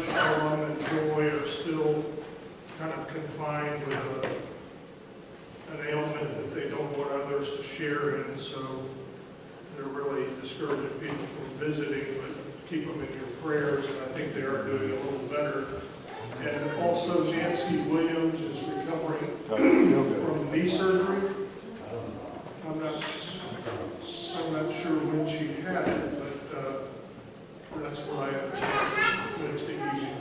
George, Ellen, and Joy are still kind of confined with an ailment that they don't want others to share in, so they're really discouraging people from visiting, but keep them in your prayers, and I think they are doing a little better. And also Nancy Williams is recovering from knee surgery. I'm not sure when she had it, but that's what I understand. Wednesday evening.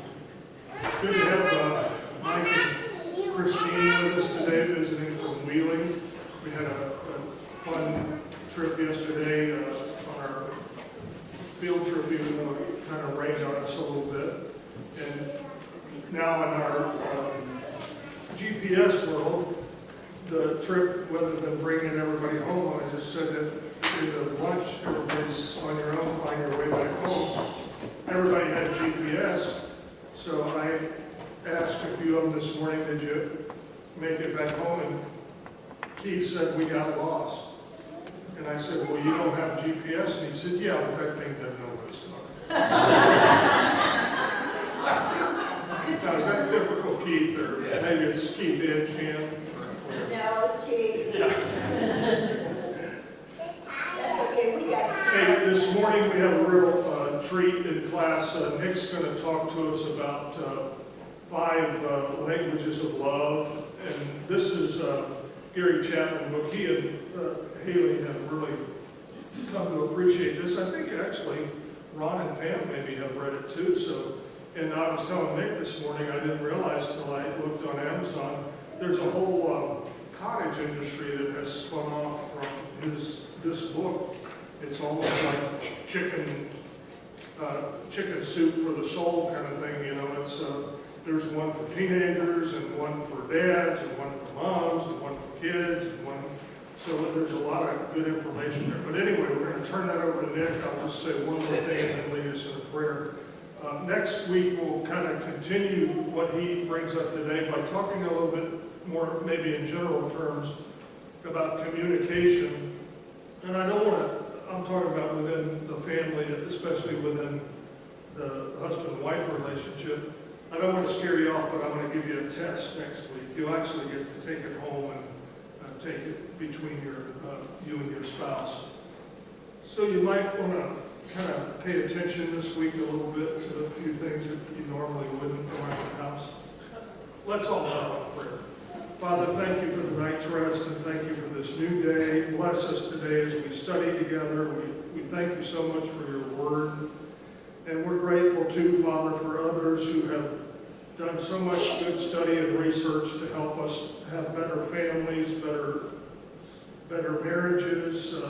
Good to have Mike and Christine with us today, visiting from Wheeling. We had a fun trip yesterday on our field trip, even though it kind of rained on us a little bit. And now in our GPS world, the trip, rather than bringing everybody home, I just said that in the lunch, everybody's on your own, find your way back home. Everybody had GPS, so I asked a few of them this morning, did you make it back home? And Keith said, we got lost. And I said, well, you don't have GPS? And he said, yeah, but that thing doesn't know what it's talking. Now, is that typical Keith, or maybe it's Keith and Shan? No, it's Keith. Yeah. That's okay, we got it. Hey, this morning we have a real treat in class. Nick's going to talk to us about 5 languages of love. And this is Gary Chapman's book. He and Haley have really come to appreciate this. I think actually Ron and Pam maybe have read it too. So, and I was telling Nick this morning, I didn't realize till I looked on Amazon, there's a whole cottage industry that has spun off from this book. It's almost like chicken soup for the soul kind of thing. You know, it's there's one for teenagers and one for dads and one for moms and one for kids and one. So there's a lot of good information there. But anyway, we're going to turn that over to Nick. I'll just say one more thing and then lead us in a prayer. Next week, we'll kind of continue what he brings up today by talking a little bit more, maybe in general terms, about communication. And I don't want to, I'm talking about within the family, especially within the husband-wife relationship. I don't want to scare you off, but I'm going to give you a test next week. You'll actually get to take it home and take it between you and your spouse. So you might want to kind of pay attention this week a little bit to a few things that you normally wouldn't around the house. Let's all have a prayer. Father, thank you for the night's rest, and thank you for this new day. Bless us today as we study together. We thank you so much for your word. And we're grateful too, Father, for others who have done so much good study and research to help us have better families, better marriages,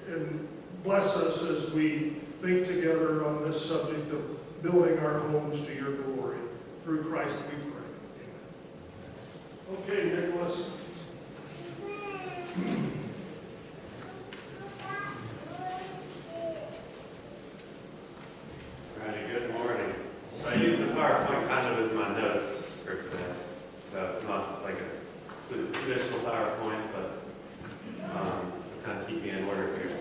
and bless us as we think together on this subject of building our homes to your glory. Through Christ we pray. Amen. Okay, Nicholas. Alrighty, good morning. So I use the PowerPoint kind of as my notes for today. So it's not like a traditional PowerPoint, but kind of keep me in order here.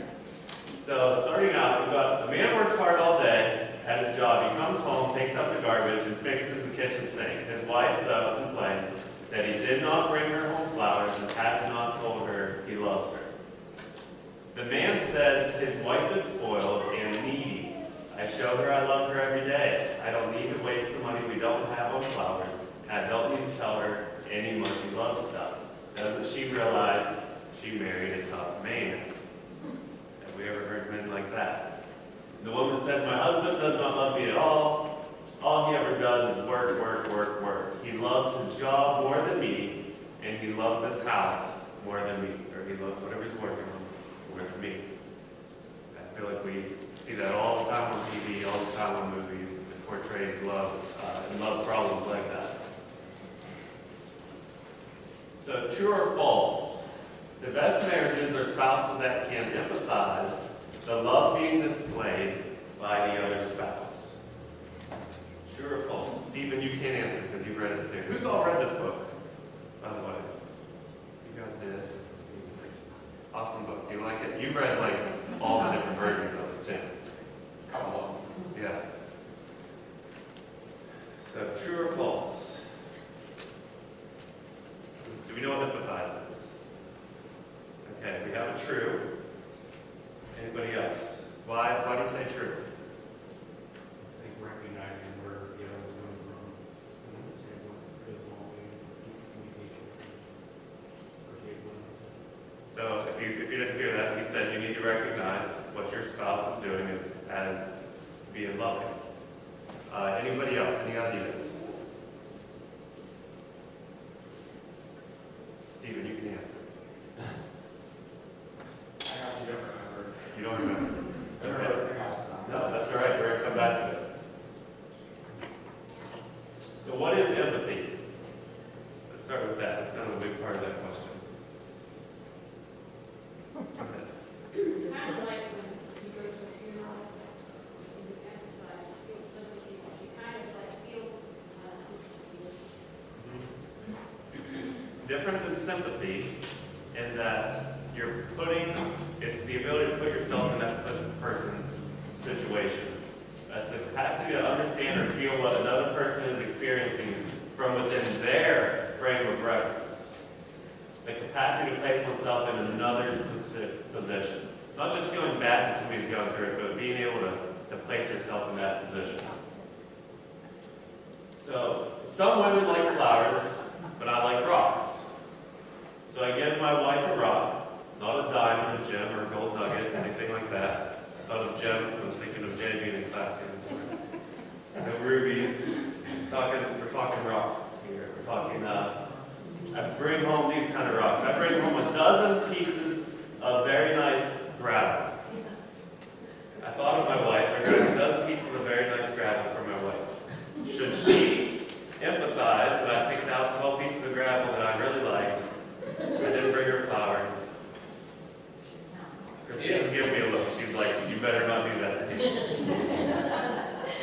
So starting out, we've got a man works hard all day at his job. He comes home, takes out the garbage, and fixes the kitchen sink. His wife, though, complains that he did not bring her home flowers and has not told her he loves her. The man says his wife is spoiled and needy. I show her I love her every day. I don't need to waste the money we don't have on flowers, and I don't need to tell her any mushy love stuff. Doesn't she realize she married a tough man? Have we ever heard men like that? The woman says, my husband does not love me at all. All he ever does is work, work, work, work. He loves his job more than me, and he loves this house more than me, or he loves whatever he's working on more than me. I feel like we see that all the time on TV, all the time on movies. It portrays love and love problems like that. So true or false? The best marriages are spouses that can empathize the love being displayed by the other spouse. True or false? Stephen, you can't answer because you read it too. Who's all read this book, by the way? You guys did? Awesome book. You like it? You've read like all the different versions of it too. Awesome. Yeah. So true or false? Do we know what empathize is? Okay, we have a true. Anybody else? Why do you say true? I think recognizing where the other is coming from, and understand what is involving communication or people. So if you didn't hear that, he said you need to recognize what your spouse is doing as being loving. Anybody else? Any ideas? Stephen, you can answer. I honestly don't remember. You don't remember? I don't remember everything else. No, that's all right. We're going to come back to it. So what is empathy? Let's start with that. That's kind of a big part of that question. Go ahead. It's kind of like when you go to a funeral and you empathize, you feel sympathy, but you kind of like feel Different than sympathy in that it's the ability to put yourself in that person's situation. That's the capacity to understand or feel what another person is experiencing from within their frame of reference. The capacity to place oneself in another's position. Not just feeling bad that somebody's going through it, but being able to place yourself in that position. So, some women like flowers, but I like rocks. So I give my wife a rock, not a diamond, a gem, or a gold nugget, anything like that. I thought of gems, so I'm thinking of Jay being in class here this morning. No rubies. We're talking rocks here. We're talking, I bring home these kind of rocks. I bring home a dozen pieces of very nice gravel. I thought of my wife. I grabbed a dozen pieces of very nice gravel for my wife. Should she empathize that I picked out 12 pieces of gravel that I really liked? I didn't bring her flowers. Christine's giving me a look. She's like, you better not do that to me.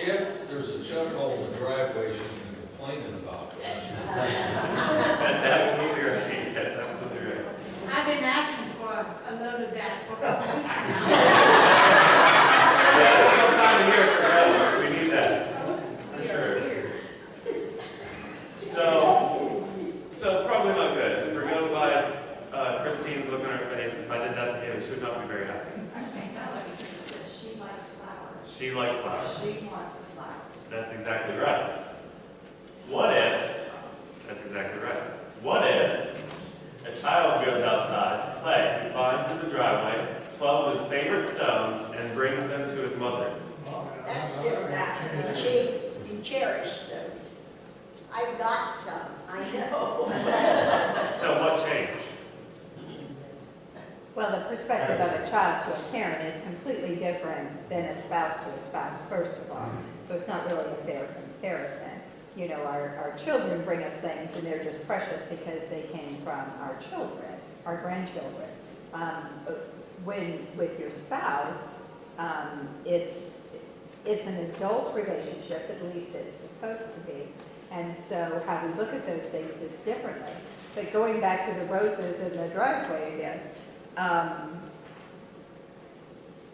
If there's a chug hole in the driveway she's been complaining about, That's absolutely right. That's absolutely right. I've been asking for a load of that for a couple weeks now. Yeah, it's still time to hear it for gravel. We need that. For sure. So probably not good. If we're going by Christine's look on her face, if I did that to you, she would not be very happy. I think no, because it says she likes flowers. She likes flowers. She wants the flowers. That's exactly right. What if, that's exactly right. What if a child goes outside to play, he finds in the driveway 12 of his favorite stones and brings them to his mother? That's different. You cherish those. I've got some, I know. So what changed? Well, the perspective of a child to a parent is completely different than a spouse to a spouse, first of all. So it's not really a fair comparison. You know, our children bring us things and they're just precious because they came from our children, our grandchildren. When with your spouse, it's an adult relationship, at least it's supposed to be. And so how we look at those things is differently. But going back to the roses in the driveway again,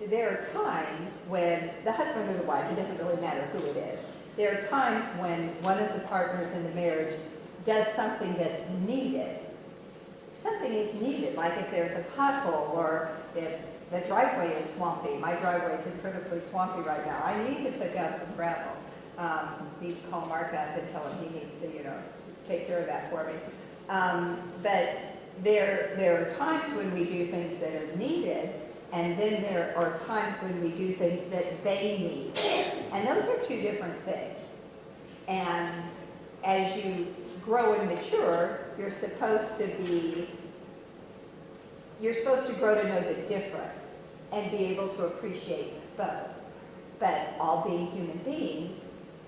there are times when the husband or the wife, it doesn't really matter who it is, there are times when one of the partners in the marriage does something that's needed. Something is needed, like if there's a pothole or if the driveway is swampy. My driveway is incredibly swampy right now. I need to pick out some gravel. Need to call Mark up and tell him he needs to, take care of that for me. But there are times when we do things that are needed, and then there are times when we do things that they need. And those are two different things. And as you grow and mature, you're supposed to grow to know the difference and be able to appreciate both. But all being human beings,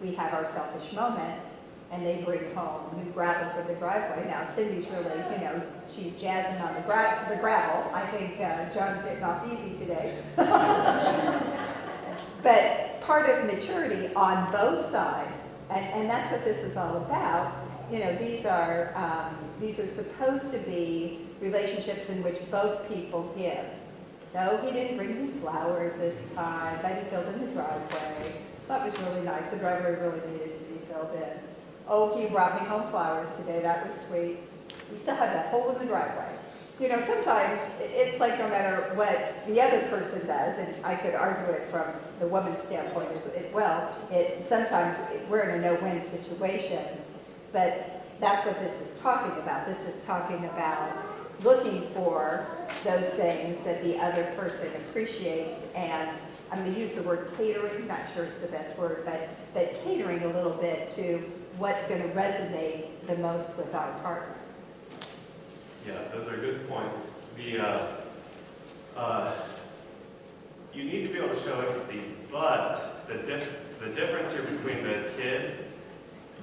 we have our selfish moments, and they bring home new gravel for the driveway. Now, Cindy's really, she's jazzing on the gravel. I think John's getting off easy today. But part of maturity on both sides, and that's what this is all about. These are supposed to be relationships in which both people give. So he didn't bring me flowers this time, but he filled in the driveway. That was really nice. The driveway really needed to be filled in. Oh, he brought me home flowers today, that was sweet. We still have that hole in the driveway. You know, sometimes it's like no matter what the other person does, and I could argue it from the woman's standpoint as well, sometimes we're in a no-win situation, but that's what this is talking about. This is talking about looking for those things that the other person appreciates, and I'm going to use the word catering, not sure it's the best word, but catering a little bit to what's going to resonate the most with our partner. Yeah, those are good points. You need to be able to show empathy, but the difference here between the kid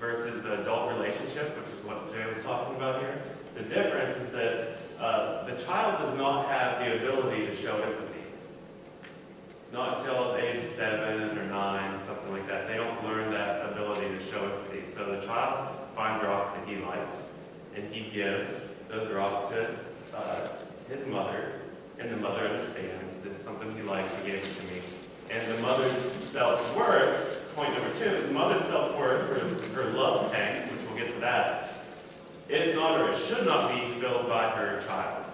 versus the adult relationship, which is what Jay was talking about here, the difference is that the child does not have the ability to show empathy. Not until the age of 7 or 9, something like that. They don't learn that ability to show empathy. So the child finds rocks that he likes, and he gives those rocks to his mother, and the mother understands this is something he likes, he gave it to me. And the mother's self-worth, point number 2, the mother's self-worth, her love tank, which we'll get to that, is not or it should not be filled by her child.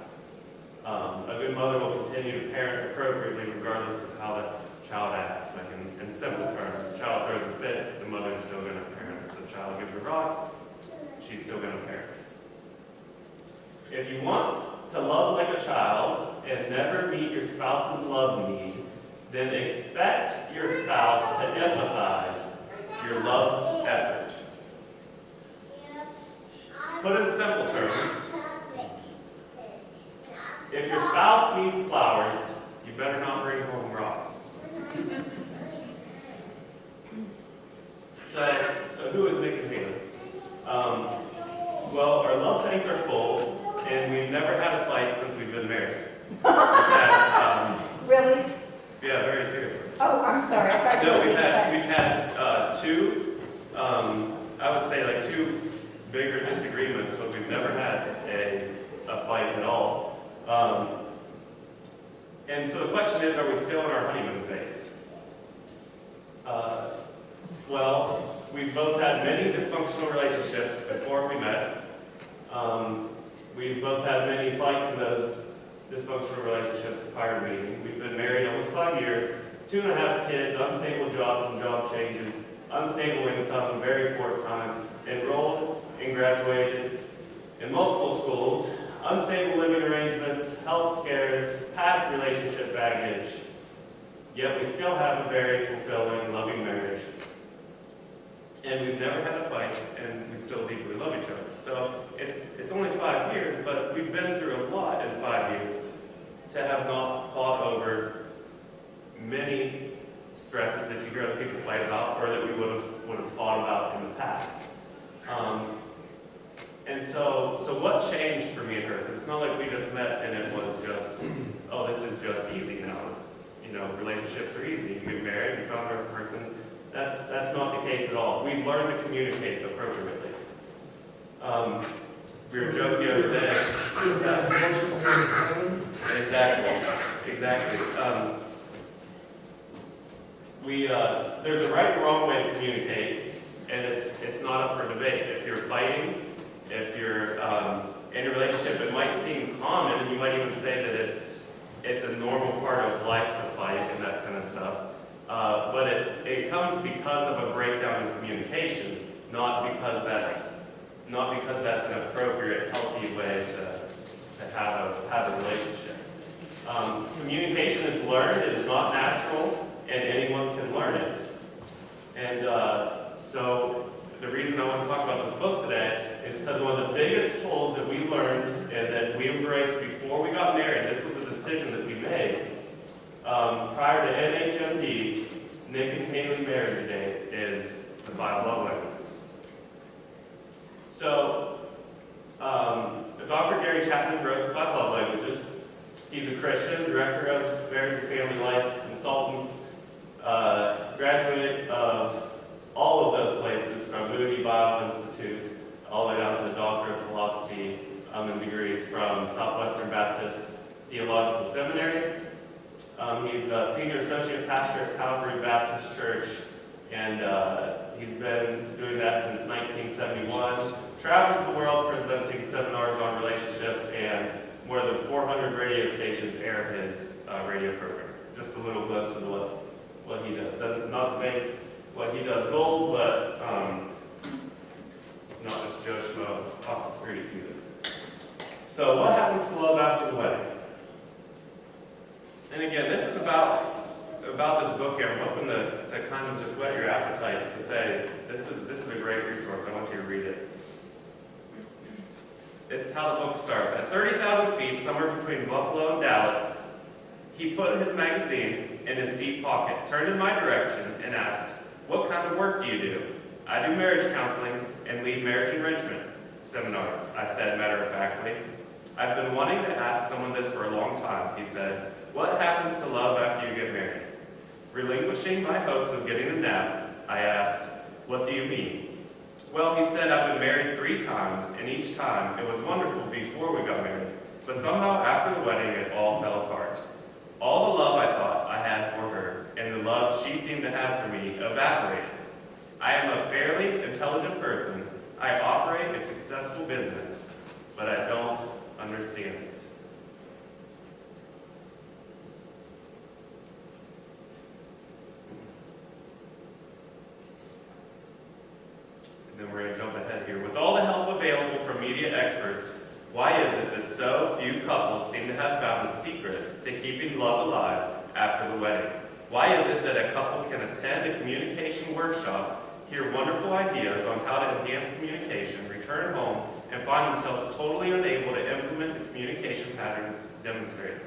A good mother will continue to parent appropriately regardless of how the child acts. Like in simple terms, if the child throws a fit, the mother's still going to parent. If the child gives her rocks, she's still going to parent. If you want to love like a child and never meet your spouse's love need, then expect your spouse to empathize your love effort. Put in simple terms, if your spouse needs flowers, you better not bring home rocks. So who is Nick and Haley? Well, our love tanks are full, and we've never had a fight since we've been married. Really? Yeah, very seriously. Oh, I'm sorry. I thought you No, were we've being had funny. two, I would say like 2 bigger disagreements, but we've never had a fight at all. And so the question is, are we still in our honeymoon phase? Well, we've both had many dysfunctional relationships before we met. We've both had many fights in those dysfunctional relationships prior to meeting. We've been married almost 5 years, 2.5 kids, unstable jobs and job changes, unstable income, very poor times, enrolled and graduated in multiple schools, unstable living arrangements, health scares, past relationship baggage, yet we still have a very fulfilling, loving marriage. And we've never had a fight, and we still deeply love each other. So it's only 5 years, but we've been through a lot in 5 years to have not fought over many stresses that you hear other people fight about, or that we would have fought about in the past. And so what changed for me and her? Because it's not like we just met and it was just, oh, this is just easy now. You know, relationships are easy. You get married, you found the right person. That's not the case at all. We've learned to communicate appropriately. We were joking the other day. What's that? Exactly. There's a right and wrong way to communicate, and it's not up for debate. If you're fighting, if you're in a relationship, it might seem common, and you might even say that it's a normal part of life to fight and that kind of stuff. But it comes because of a breakdown in communication, not because that's an appropriate, healthy way to have a relationship. Communication is learned; it is not natural, and anyone can learn it. And so the reason I want to talk about this book today is because one of the biggest tools that we learned and that we embraced before we got married, this was a decision that we made. Prior to NHMP, Nick and Haley married today, is the 5 love languages. So, Dr. Gary Chapman wrote the 5 love languages. He's a Christian, director of marriage and family life consultants, graduate of all of those places, from Moody Bible Institute, all the way down to the Doctor of Philosophy and degrees from Southwestern Baptist Theological Seminary. He's a senior associate pastor at Calvary Baptist Church, and He's been doing that since 1971. Travels the world presenting seminars on relationships, and more than 400 radio stations air his radio program. Just a little glimpse into what he does. Not to make what he does gold, but not just Joe Schmo off the street either. So what happens to love after the wedding? And again, this is about this book here. I'm hoping to kind of just whet your appetite to say, this is a great resource. I want you to read it. This is how the book starts. At 30,000 feet, somewhere between Buffalo and Dallas, he put his magazine in his seat pocket, turned in my direction, and asked, "What kind of work do you do?" "I do marriage counseling and lead marriage enrichment seminars," I said matter-of-factly. "I've been wanting to ask someone this for a long time," he said. "What happens to love after you get married?" Relinquishing my hopes of getting a nap, I asked, "What do you mean?" "Well," he said, "I've been married 3 times, and each time it was wonderful before we got married, but somehow after the wedding it all fell apart. All the love I thought I had for her, and the love she seemed to have for me, evaporated. I am a fairly intelligent person. I operate a successful business, but I don't understand it." Then we're going to jump ahead here. With all the help available from media experts, why is it that so few couples seem to have found the secret to keeping love alive after the wedding? Why is it that a couple can attend a communication workshop, hear wonderful ideas on how to enhance communication, return home, and find themselves totally unable to implement the communication patterns demonstrated?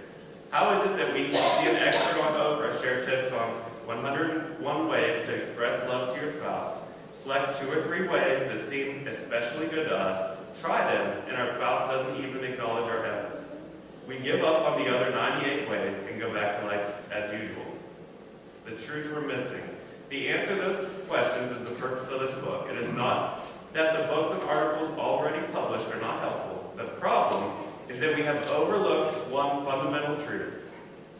How is it that we see an expert on Oprah share tips on 101 ways to express love to your spouse, select 2 or 3 ways that seem especially good to us, try them, and our spouse doesn't even acknowledge our effort? We give up on the other 98 ways and go back to life as usual. The truth we're missing. The answer to those questions is the purpose of this book. It is not that the books and articles already published are not helpful. The problem is that we have overlooked one fundamental truth.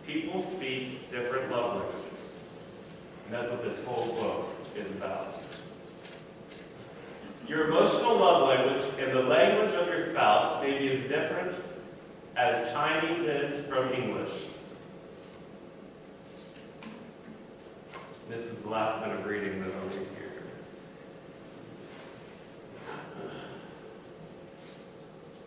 People speak different love languages. And that's what this whole book is about. Your emotional love language and the language of your spouse may be as different as Chinese is from English. This is the last bit of reading that I'll read here.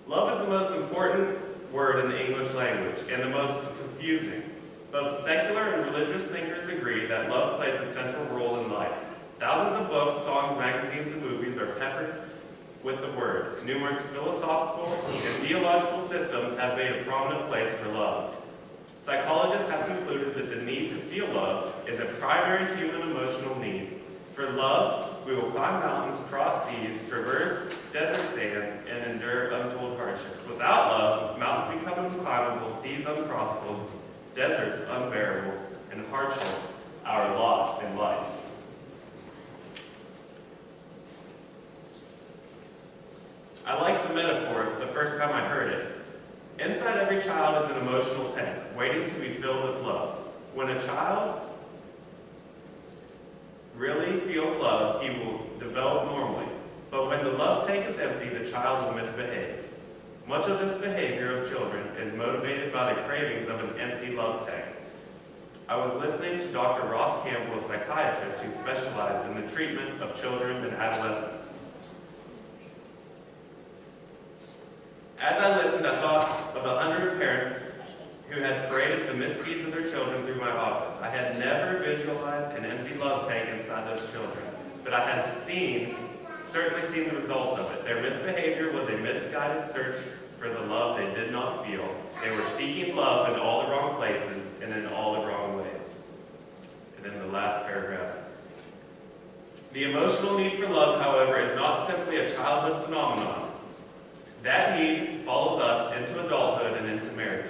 Love is the most important word in the English language and the most confusing. Both secular and religious thinkers agree that love plays a central role in life. Thousands of books, songs, magazines, and movies are peppered with the word. Numerous philosophical and theological systems have made a prominent place for love. Psychologists have concluded that the need to feel love is a primary human emotional need. For love, we will climb mountains, cross seas, traverse desert sands, and endure untold hardships. Without love, mountains become unclimbable, seas uncrossable, deserts unbearable, and hardships our lot in life. I liked the metaphor the first time I heard it. Inside every child is an emotional tank, waiting to be filled with love. When a child really feels loved, he will develop normally. But when the love tank is empty, the child will misbehave. Much of this behavior of children is motivated by the cravings of an empty love tank. I was listening to Dr. Ross Campbell, a psychiatrist who specialized in the treatment of children and adolescents. As I listened, I thought of the 100 parents who had paraded the misdeeds of their children through my office. I had never visualized an empty love tank inside those children, but I had certainly seen the results of it. Their misbehavior was a misguided search for the love they did not feel. They were seeking love in all the wrong places and in all the wrong ways. And then the last paragraph. The emotional need for love, however, is not simply a childhood phenomenon. That need follows us into adulthood and into marriage.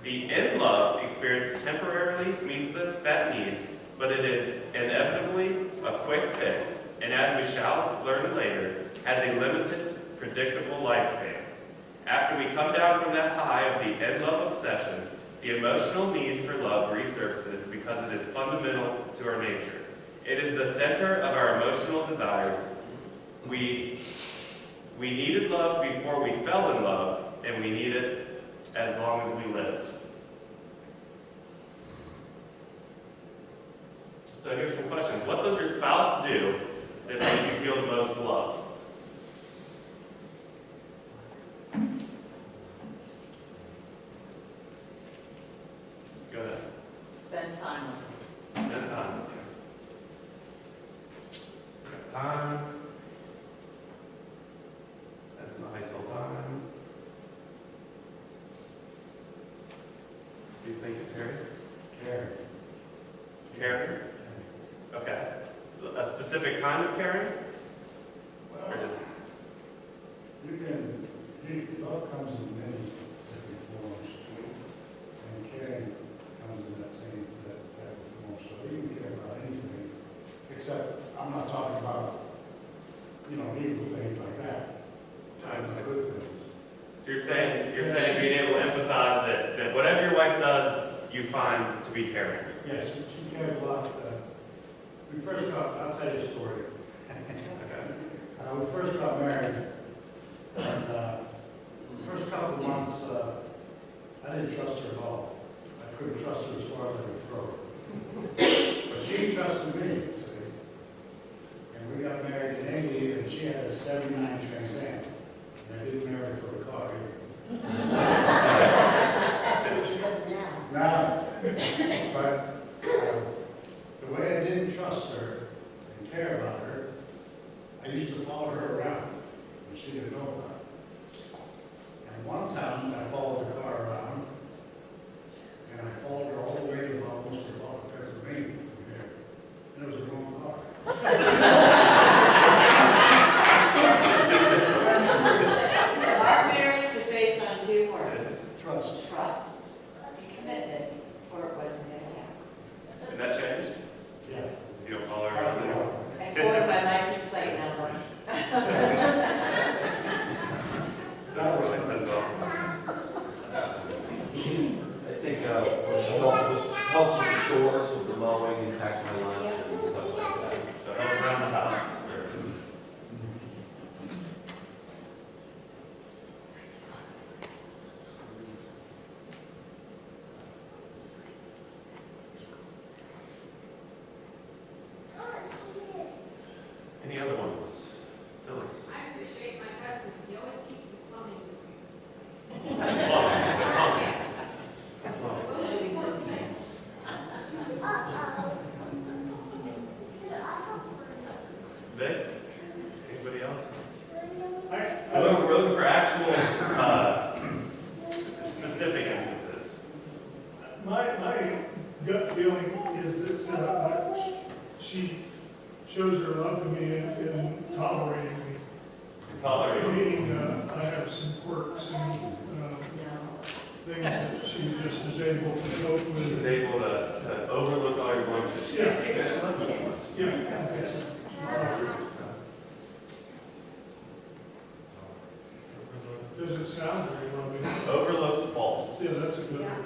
The in love experience temporarily meets that need, but it is inevitably a quick fix, and as we shall learn later, has a limited, predictable lifespan. After we come down from that high of the in love obsession, the emotional need for love resurfaces because it is fundamental to our nature. It is the center of our emotional desires. We needed love before we fell in love, and we need it as long as we live. So here's some questions. What does your spouse do that makes you feel the most love? Go ahead. Spend time with them. Spend time with you. Got time. That's my high school time. So you think of Carrie? Caring? Okay. A specific kind of caring? Or just, Love comes in many different forms, and caring comes in that type of form. So you can care about anything, except I'm not talking about, evil things like that. I'm saying- Good things. so you're saying being able to empathize that whatever your wife does, you find to be caring. Yes, she cares a lot. We first I'll tell you a story. Okay. We first got married, and the first couple of months, I didn't trust her at all. I couldn't trust her as far as I could throw her. But she trusted me, see? And we got married in '80, and she had a '79 Trans Am. And I didn't marry her for a car either. That's what he says now. Now, but the way I didn't trust her and care about her, I used to follow her around, and she didn't know about it. And one time, I followed the car around, and I followed her all the way to almost to Pennsylvania from here. And it was the wrong car. Our marriage was based on two words, Trust. trust and commitment, or it wasn't going to happen. And that changed? Yeah. You don't follow her around anymore? I told him my license plate number. That's awesome. I think she helps with the chores, with the mowing and packs my lunch and stuff like that. So help around the house. Any other ones? Phyllis? I appreciate my husband, because he always keeps it coming. Plumbing, is it plumbing? Yes. Is it plumbing? Supposed to be one thing. Vic? Anybody else? I- We're looking for actual, specific instances. My gut feeling is that she shows her love to me in tolerating me. Tolerating. Meaning, I have some quirks and things that she just is able to cope She's with. able to overlook all your blemishes. She can't see that. Yeah, okay. Does it sound very loving? Overlooks faults. Yeah, that's a good one.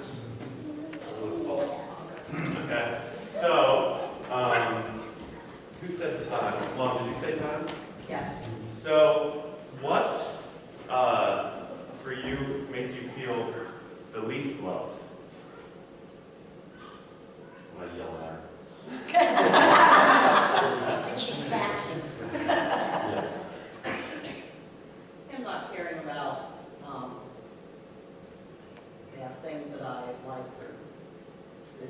Overlooks faults. Okay, so, who said time? Mom, did you say time? Yeah. So, what, for you, makes you feel the least loved? When I yell at her. And she's faxing. I'm not caring about, things that I like or do.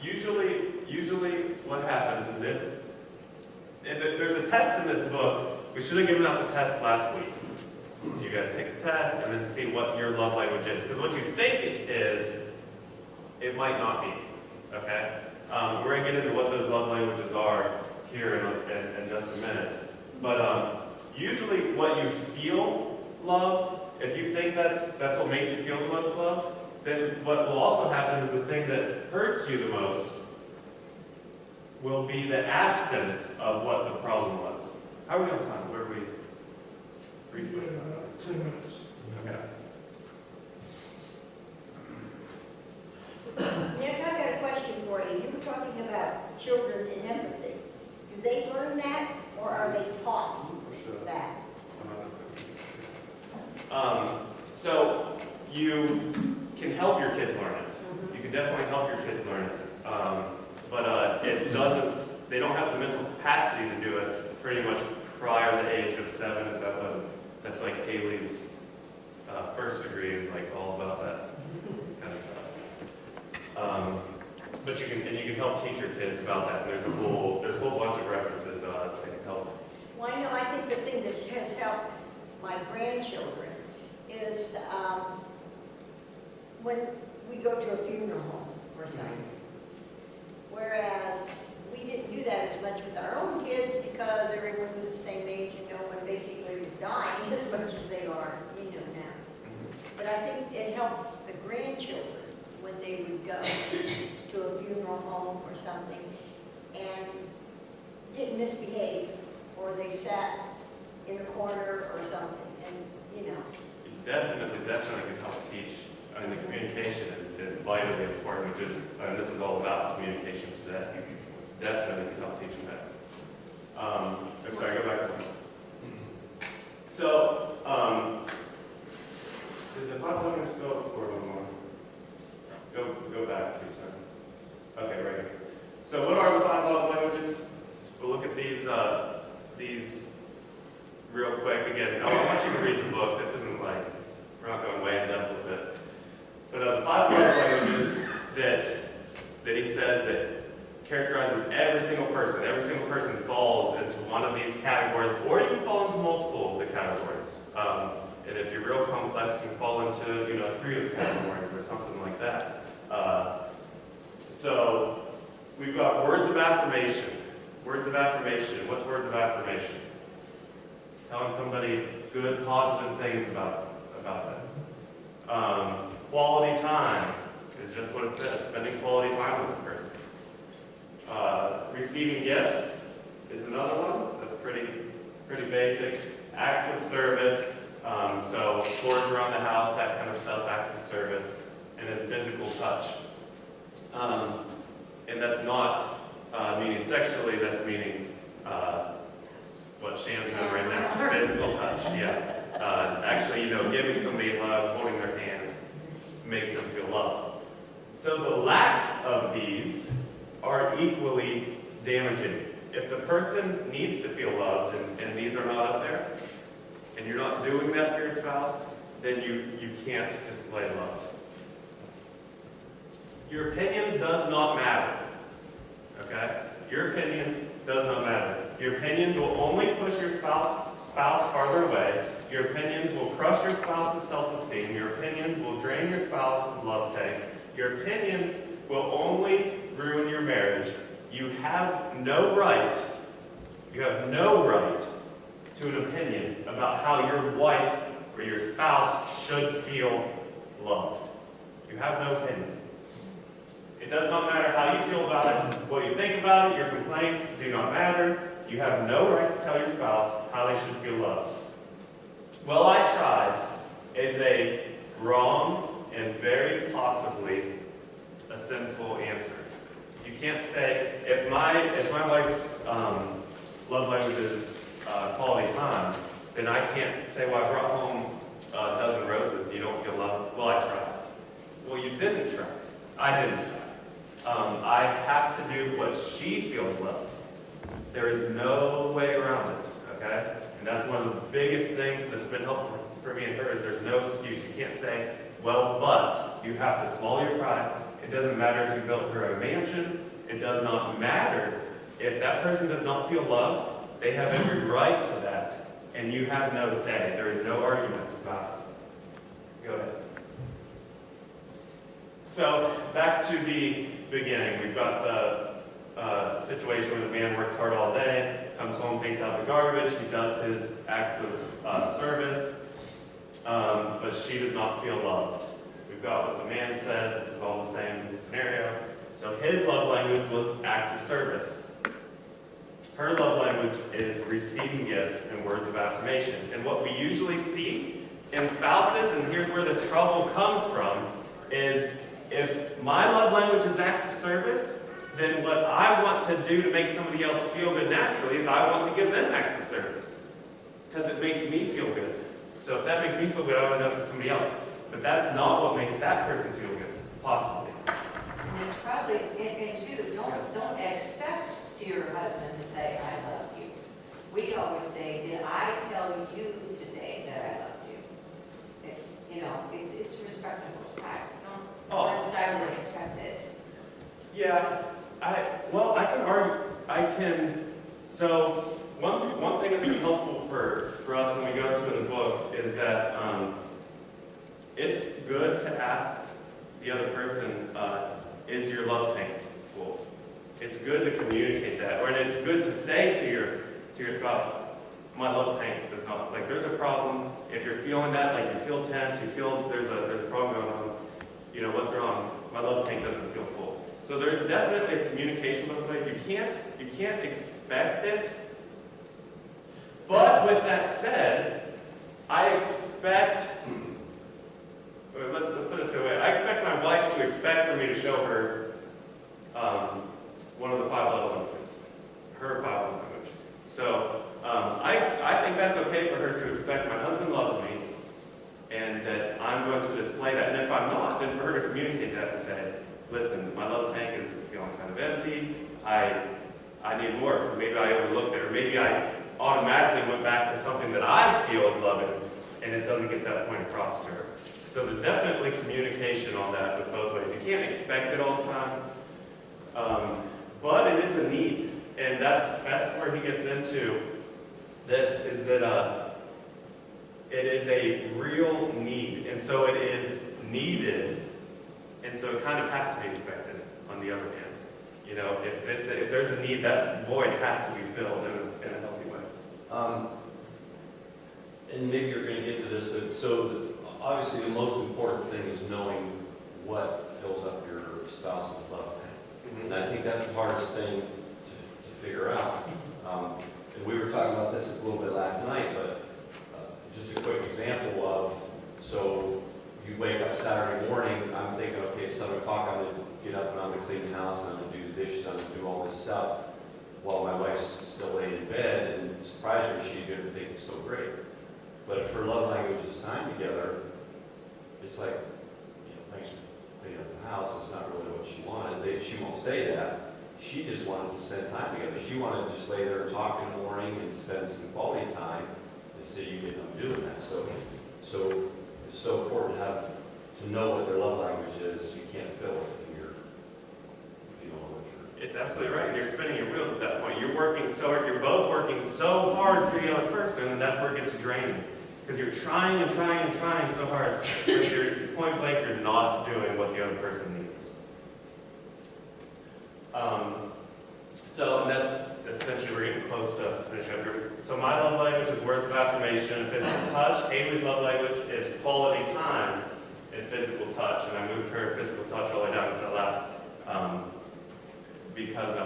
Usually what happens is and there's a test in this book. We should have given out the test last week. You guys take the test and then see what your love language is. Because what you think it is, it might not be. Okay? We're going to get into what those love languages are here in just a minute. But usually what you feel loved, if you think that's what makes you feel the most loved, then what will also happen is the thing that hurts you the most will be the absence of what the problem was. How are we on time? Where are we? Briefly. 10 minutes. Okay. Nick, I've got a question for you. You were talking about children Or are they taught For sure. that? So you can help your kids learn it. You can definitely help your kids learn it. But it doesn't, they don't have the mental capacity to do it pretty much prior to the age of 7. Is that what, that's like Haley's first degree is like all about that kind of stuff. But you can help teach your kids about that. And there's a whole bunch of references that can help. Well, I know, I think the thing that has helped my grandchildren is when we go to a funeral home or something. Whereas we didn't do that as much with our own kids because everyone was the same age and no one basically was dying as much as they are, now. But I think it helped the grandchildren when they would go to a funeral home or something and didn't misbehave, or they sat in a corner or something, and, You definitely can help teach. I mean, the communication is vitally important, which is, and this is all about communication today. Definitely can help teach them that. Sorry, go back one. So, did the 5 languages go for one more? Go back, please, sir. Okay, right here. So what are the 5 love languages? We'll look at these real quick. Again, I want you to read the book. This isn't like, we're not going way in depth with it. But the 5 love languages that he says that characterizes every single person. Every single person falls into one of these categories, or you can fall into multiple of the categories. And if you're real complex, you can fall into 3 of the categories or something like that. So we've got words of affirmation. Words of affirmation. What's words of affirmation? Telling somebody good, positive things about them. Quality time is just what it says. Spending quality time with a person. Receiving gifts is another one. That's pretty basic. Acts of service. So chores around the house, that kind of stuff, acts of service. And then physical touch. And that's not meaning sexually, that's meaning what Sham's doing right now, physical touch, yeah. Actually, giving somebody a hug, holding their hand, makes them feel loved. So the lack of these are equally damaging. If the person needs to feel loved and these are not up there, and you're not doing that for your spouse, then you can't display love. Your opinion does not matter. Okay? Your opinion does not matter. Your opinions will only push your spouse farther away. Your opinions will crush your spouse's self-esteem. Your opinions will drain your spouse's love tank. Your opinions will only ruin your marriage. You have no right to an opinion about how your wife or your spouse should feel loved. You have no opinion. It does not matter how you feel about it, what you think about it, your complaints do not matter. You have no right to tell your spouse how they should feel loved. Well, I tried is a wrong and very possibly a sinful answer. You can't say, if my wife's love language is quality time, then I can't say, well, I brought home a dozen roses and you don't feel loved. Well, I tried. Well, you didn't try. I didn't try. I have to do what she feels loved. There is no way around it, okay? And that's one of the biggest things that's been helpful for me and her is there's no excuse. You can't say, well, but you have to swallow your pride. It doesn't matter if you built her a mansion. It does not matter if that person does not feel loved. They have every right to that, and you have no say. There is no argument about it. Go ahead. So, back to the beginning. We've got the situation where the man worked hard all day, comes home, takes out the garbage, he does his acts of service, but she does not feel loved. We've got what the man says, this is all the same scenario. So his love language was acts of service. Her love language is receiving gifts and words of affirmation. And what we usually see in spouses, and here's where the trouble comes from, is if my love language is acts of service, then what I want to do to make somebody else feel good naturally is I want to give them acts of service. Because it makes me feel good. So if that makes me feel good, I want to do it for somebody else. But that's not what makes that person feel good, possibly. And probably, and two, don't expect to your husband to say, I love you. We always say, did I tell you today that I love you? It's, you know, it's respectable sides. Don't necessarily expect it. Yeah, so one thing that's been helpful for us when we go to the book is that it's good to ask the other person, is your love tank full? It's good to communicate that, or it's good to say to your spouse, my love tank does not, like there's a problem, if you're feeling that, like you feel tense, you feel there's a problem going on, you know, what's wrong? My love tank doesn't feel full. So there's definitely a communication both ways. You can't expect it. But with that said, I expect, or let's put it this way, I expect my wife to expect for me to show her one of the 5 love languages, her 5 love language. So I think that's okay for her to expect my husband loves me, and that I'm going to display that. And if I'm not, then for her to communicate that and say, listen, my love tank is feeling kind of empty. I need more, because maybe I overlooked it, or maybe I automatically went back to something that I feel is loving, and it doesn't get that point across to her. So there's definitely communication on that with both ways. You can't expect it all the time, but it is a need, and that's where he gets into this, is that it is a real need, and so it is needed, and so it kind of has to be expected on the other hand. You know, if there's a need, that void has to be filled in a healthy way. And maybe you're going to get to this, but so obviously the most important thing is knowing what fills up your spouse's love tank. And I think that's the hardest thing to figure out. And we were talking about this a little bit last night, but just a quick example of, so you wake up Saturday morning, I'm thinking, okay, it's 7 o'clock, I'm going to get up and I'm going to clean the house, and I'm going to do the dishes, I'm going to do all this stuff, while my wife's still laying in bed, and surprise her, she's going to think it's so great. But if her love language is time together, it's like, you know, thanks for cleaning up the house, it's not really what she wanted. She won't say that. She just wanted to spend time together. She wanted to just lay there and talk in the morning and spend some quality time, instead of you getting them doing that. So it's so important to know what their love language is. You can't fill it if you don't know what you're. It's absolutely right. You're spinning your wheels at that point. You're both working so hard for the other person, and that's where it gets draining. Because you're trying and trying and trying so hard, but you're point blank, you're not doing what the other person needs. And that's essentially, we're getting close to finishing up here. So my love language is words of affirmation and physical touch. Haley's love language is quality time and physical touch. And I moved her physical touch all the way down to the left. Because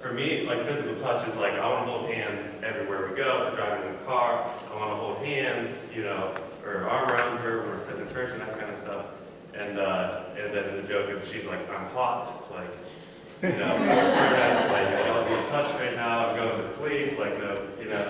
for me, like physical touch is like, I want to hold hands everywhere we go. If we're driving in the car, I want to hold hands, you know, or arm around her when we're sitting in church and that kind of stuff. And then the joke is, she's like, I'm hot, like, you know, like, I don't need to touch right now, I'm going to sleep, like, no, you know.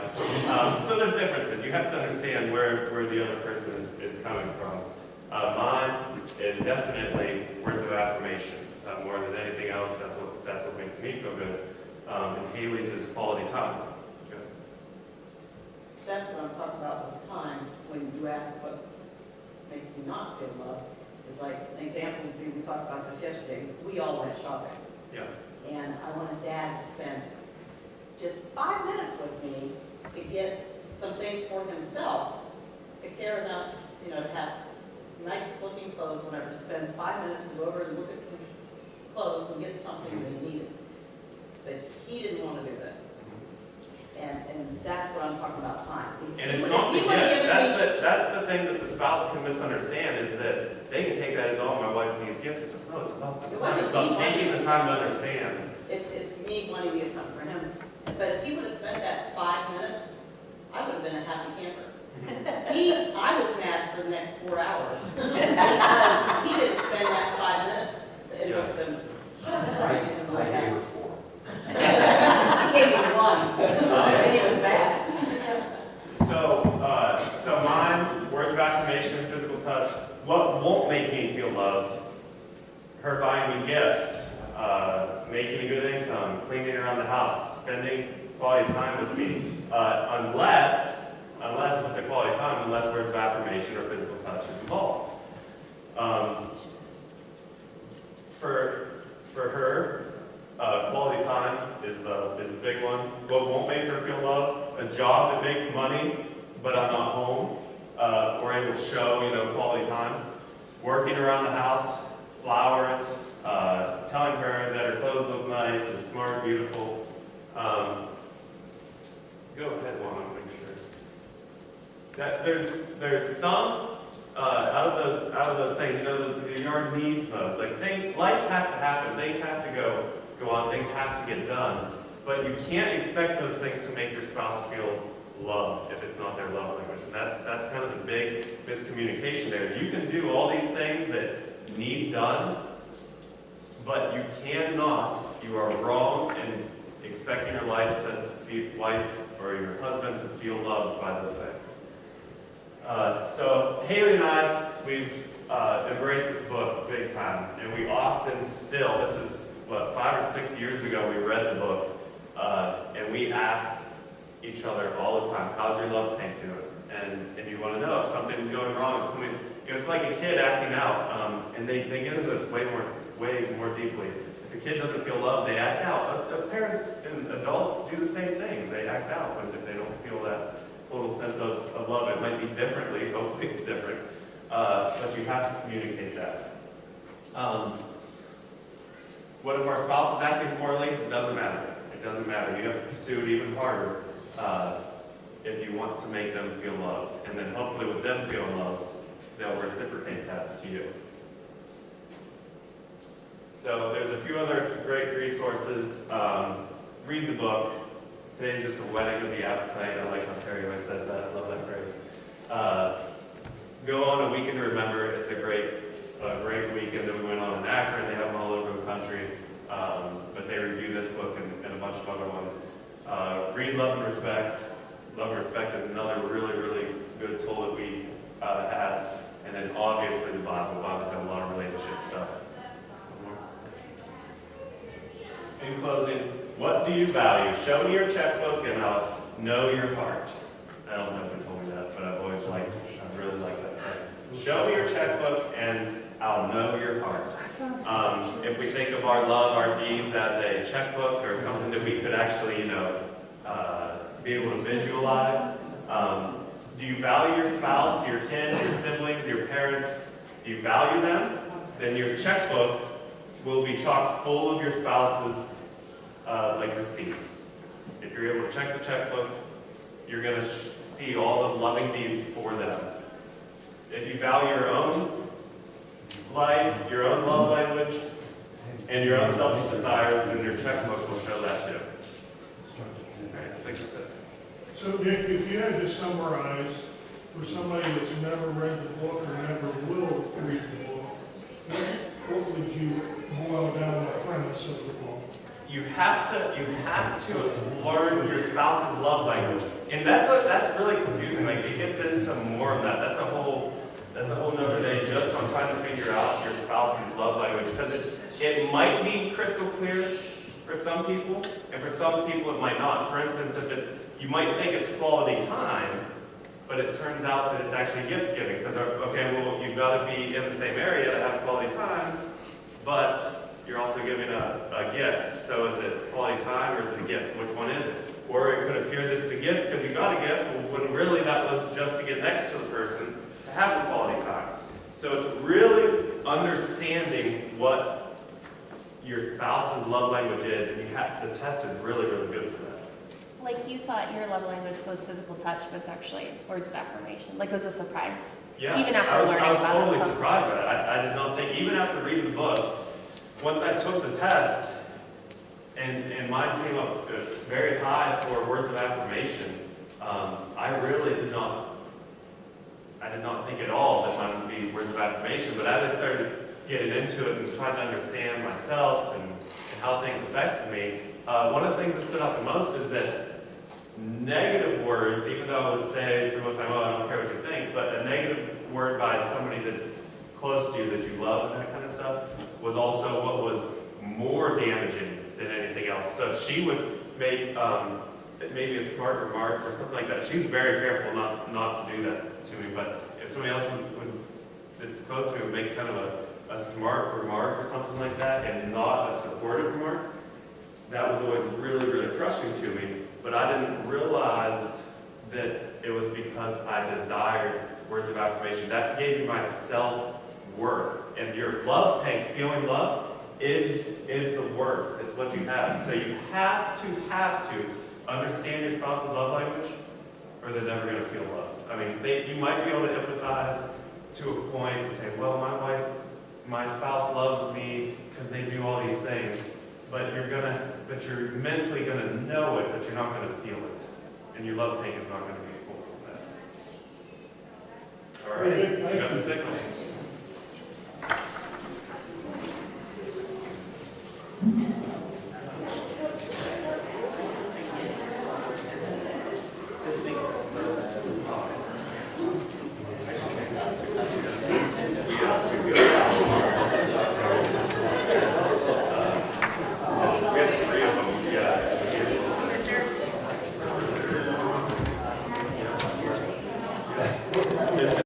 So there's differences. You have to understand where the other person is coming from. Mine is definitely words of affirmation. More than anything else, that's what makes me feel good. And Haley's is quality time. Good. That's what I'm talking about with time, when you ask what makes me not feel loved. It's like, an example would be, we talked about this yesterday, we all went shopping. Yeah. And I wanted Dad to spend just 5 minutes with me to get some things for himself, to care enough, you know, to have nice looking clothes, whatever, spend 5 minutes to go over and look at some clothes and get something that he needed. But he didn't want to do that. And that's what I'm talking about, time. And it's not the gifts. That's the thing that the spouse can misunderstand, is that they can take that as, oh, my wife needs gifts. It's like, no, it's about the time. It's about taking the time to understand. It's me wanting to get something for him. But if he would have spent that 5 minutes, I would have been a happy camper. I was mad for the next 4 hours because he didn't spend that 5 minutes. I gave her feel loved. Her buying me gifts, making a good income, cleaning around the house, spending quality time with me, unless with the quality time, unless words of affirmation or physical touch is involved. For her, quality time is the big one. What won't make her feel loved? A job that makes money, but I'm not home. We're able to show, quality time. Working around the house, flowers, telling her that her clothes look nice and smart, beautiful. Go ahead, Juan, I'll make sure. That there's some out of those things, the yard needs mode. Like life has to happen, things have to go on, things have to get done. But you can't expect those things to make your spouse feel loved if it's not their love language. And that's kind of the big miscommunication there. Is you can do all these things that need done, but you cannot, you are wrong in expecting your wife or your husband to feel loved by those things. So Haley and I, we've embraced this book big time, and we often still, this is 5 or 6 years ago we read the book, and we ask each other all the time, how's your love tank doing? And you want to know if something's going wrong, if somebody's, it's like a kid acting out, and they get into this way more deeply. If a kid doesn't feel loved, they act out. Parents and adults do the same thing. They act out if they don't feel that total sense of love. It might be differently, hopefully it's different, but you have to communicate that. What if our spouse is acting poorly? It doesn't matter. It doesn't matter. You have to pursue it even harder if you want to make them feel loved. And then hopefully with them feeling loved, they'll reciprocate that to you. So there's a few other great resources. Read the book. Today's just a whetting of the appetite. I like how Terry always says that. I love that phrase. Go on a weekend to remember. It's a great weekend that we went on in Akron. They have them all over the country. But they review this book and a bunch of other ones. Read Love and Respect. Love and Respect is another really, really good tool that we have. And then obviously the Bible. The Bible's got a lot of relationship stuff. In closing, what do you value? Show me your checkbook and I'll know your heart. I don't know who told me that, but I really like that saying. Show me your checkbook and I'll know your heart. If we think of our love, our deeds as a checkbook or something that we could actually, be able to visualize. Do you value your spouse, your kids, your siblings, your parents? Do you value them? Then your checkbook will be chock full of your spouse's receipts. If you're able to check the checkbook, you're going to see all the loving deeds for them. If you value your own life, your own love language, and your own selfish desires, then your checkbook will show that too. All right, I think that's it. So Nick, if you had to summarize for somebody that's never read the book or never will read the book, what would you boil down the premise of the book? You have to learn your spouse's love language, and that's really confusing. Like it gets into more of that. That's a whole nother day just on trying to figure out your spouse's love language, because it might be crystal clear for some people, and for some people it might not. For instance, you might think it's quality time, but it turns out that it's actually gift giving. Because you've got to be in the same area to have quality time, but you're also giving a gift. So is it quality time or is it a gift? Which one is it? Or it could appear that it's a gift because you got a gift, when really that was just to get next to the person to have the quality time. So it's really understanding what your spouse's love language is, and the test is really, really good for that. Like you thought your love language was physical touch, but it's actually words of affirmation. Like it was a surprise. Yeah, even after I was learning about totally it. surprised by it. I did not think, even after reading the book, once I took the test, and mine came up very high for words of affirmation, I really did not think at all that mine would be words of affirmation. But as I started getting into it and trying to understand myself and how things affected me, one of the things that stood out the most is that negative words, even though I would say for most of the time, oh, I don't care what you think, but a negative word by somebody that close to you that you love and that kind of stuff was also what was more damaging than anything else. So if she would make maybe a smart remark or something like that, she was very careful not to do that to me. But if somebody else that's close to me would make kind of a smart remark or something like that and not a supportive remark, that was always really, really crushing to me. But I didn't realize that it was because I desired words of affirmation. That gave me my self-worth. And your love tank, feeling love, is the worth. It's what you have. So you have to understand your spouse's love language, or they're never going to feel loved. I mean, you might be able to empathize to a point and say, well, my spouse loves me because they do all these things, but you're mentally gonna know it, but you're not gonna feel it. And your love tank is not gonna be full from that. All right, Very good. you got the signal. Thank you.